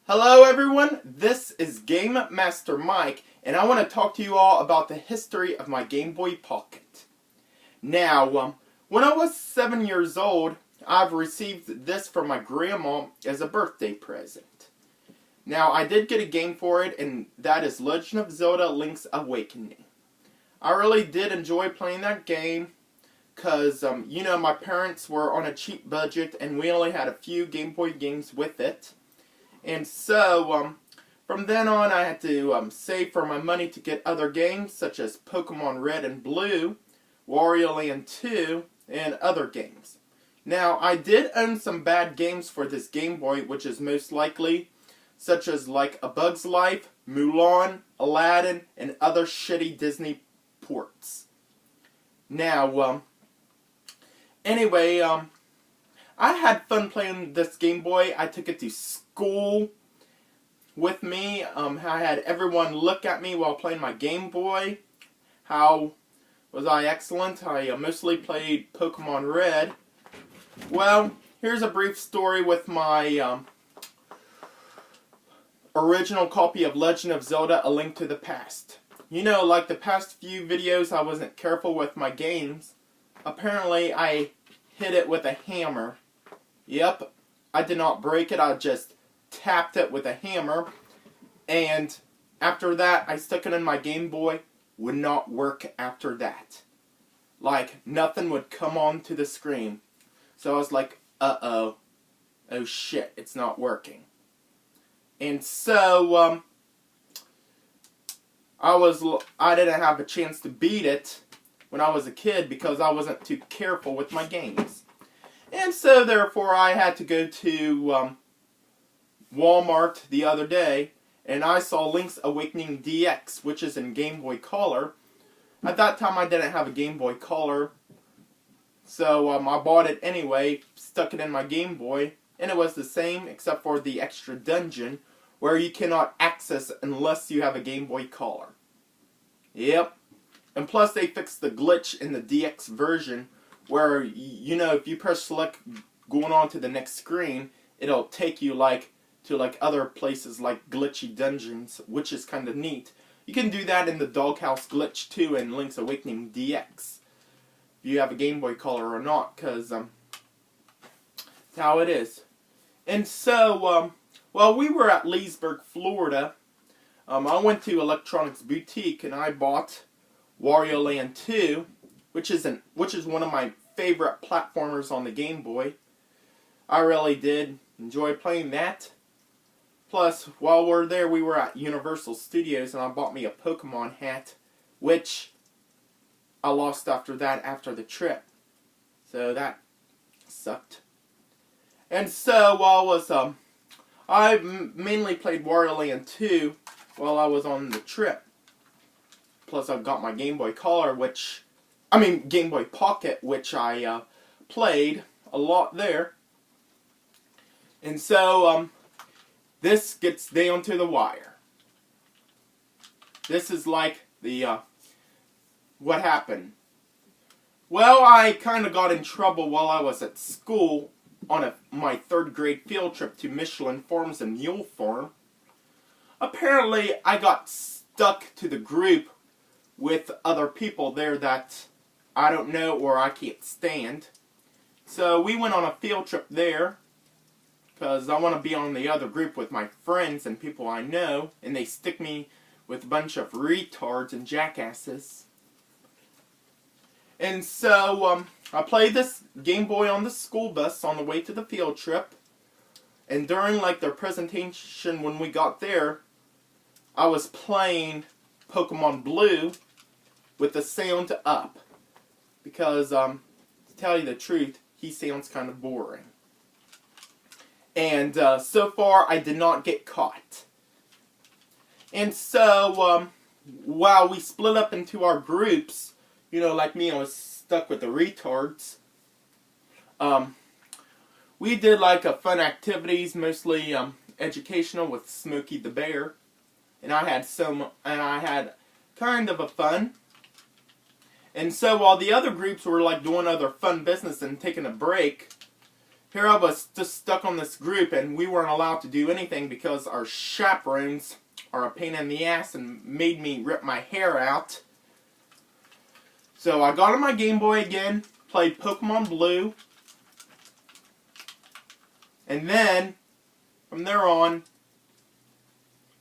Hello everyone, this is Game Master Mike, and I want to talk to you all about the history of my Game Boy Pocket. Now, when I was 7 years old, I've received this from my grandma as a birthday present. Now, I did get a game for it, and that is Legend of Zelda Link's Awakening. I really did enjoy playing that game, because, my parents were on a cheap budget, and we only had a few Game Boy games with it. And so, from then on, I had to save for my money to get other games, such as Pokemon Red and Blue, Wario Land 2, and other games. Now, I did own some bad games for this Game Boy, which is most likely, such as like A Bug's Life, Mulan, Aladdin, and other shitty Disney ports. Now, anyway, I had fun playing this Game Boy. I took it to school with me. I had everyone look at me while playing my Game Boy. How was I excellent? I mostly played Pokemon Red. Well, here's a brief story with my original copy of Legend of Zelda: A Link to the Past. You know, like the past few videos, I wasn't careful with my games. Apparently, I hit it with a hammer. Yep, I did not break it, I just tapped it with a hammer, and after that, I stuck it in my Game Boy. Would not work after that. Like, nothing would come onto the screen. So I was like, uh-oh, oh shit, it's not working. And so, I didn't have a chance to beat it when I was a kid because I wasn't too careful with my games. And so, therefore, I had to go to Walmart the other day, and I saw Link's Awakening DX, which is in Game Boy Color. At that time, I didn't have a Game Boy Color, so I bought it anyway, stuck it in my Game Boy, and it was the same except for the extra dungeon, where you cannot access unless you have a Game Boy Color. Yep. And plus, they fixed the glitch in the DX version, where, if you press select going on to the next screen, it'll take you, to, other places like glitchy dungeons, which is kind of neat. You can do that in the Doghouse glitch, too, in Link's Awakening DX. If you have a Game Boy Color or not, because, that's how it is. And so, while we were at Leesburg, Florida, I went to Electronics Boutique, and I bought Wario Land 2, which is one of my favorite platformers on the Game Boy. I really did enjoy playing that. Plus, while we're there, we were at Universal Studios, and I bought me a Pokemon hat, which I lost after the trip. So that sucked. And so, I mainly played Wario Land 2 while I was on the trip. Plus, I got my Game Boy Color, Game Boy Pocket, which I played a lot there. And so, this gets down to the wire. This is like what happened. Well, I kind of got in trouble while I was at school on my 3rd grade field trip to Michelin Farms and Mule Farm. Apparently, I got stuck to the group with other people there that I don't know or I can't stand. So we went on a field trip there because I want to be on the other group with my friends and people I know, and they stick me with a bunch of retards and jackasses. And so I played this Game Boy on the school bus on the way to the field trip, and during their presentation when we got there, I was playing Pokemon Blue with the sound up, because, to tell you the truth, he sounds kind of boring. And, so far, I did not get caught. And so, while we split up into our groups, like me, I was stuck with the retards, we did, fun activities, mostly, educational with Smokey the Bear. And I had kind of a fun. And so while the other groups were doing other fun business and taking a break, here I was just stuck on this group, and we weren't allowed to do anything because our chaperones are a pain in the ass and made me rip my hair out. So I got on my Game Boy again, played Pokemon Blue, and then from there on,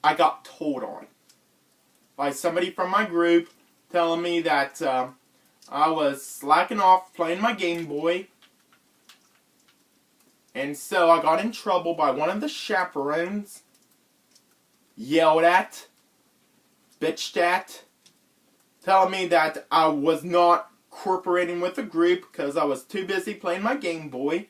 I got told on by somebody from my group telling me that I was slacking off playing my Game Boy. And so I got in trouble by one of the chaperones, yelled at, bitched at, telling me that I was not cooperating with the group because I was too busy playing my Game Boy.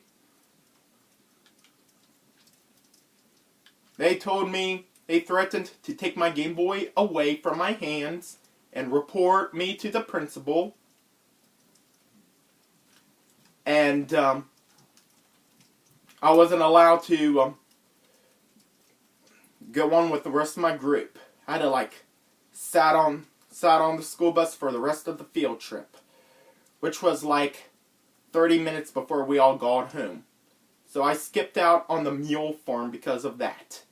They told me, they threatened to take my Game Boy away from my hands and report me to the principal. And I wasn't allowed to go on with the rest of my group. I had to sat on the school bus for the rest of the field trip, which was 30 minutes before we all got home. So I skipped out on the mule farm because of that.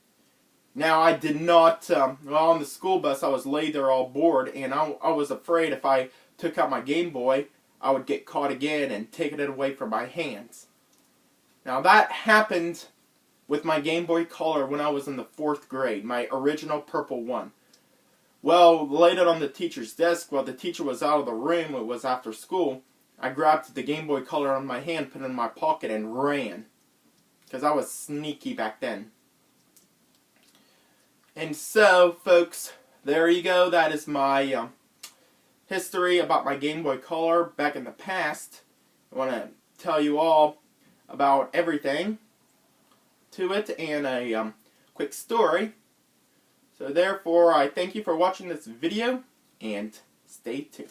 Now I did not, while on the school bus I was laid there all bored, and I was afraid if I took out my Game Boy I would get caught again and taken it away from my hands. Now that happened with my Game Boy Color when I was in the 4th grade, my original purple one. Well, laid it on the teacher's desk while the teacher was out of the room. It was after school. I grabbed the Game Boy Color on my hand, put it in my pocket, and ran. Because I was sneaky back then. And so, folks, there you go. That is my history about my Game Boy Color back in the past. I want to tell you all about everything to it and a quick story. So therefore, I thank you for watching this video and stay tuned.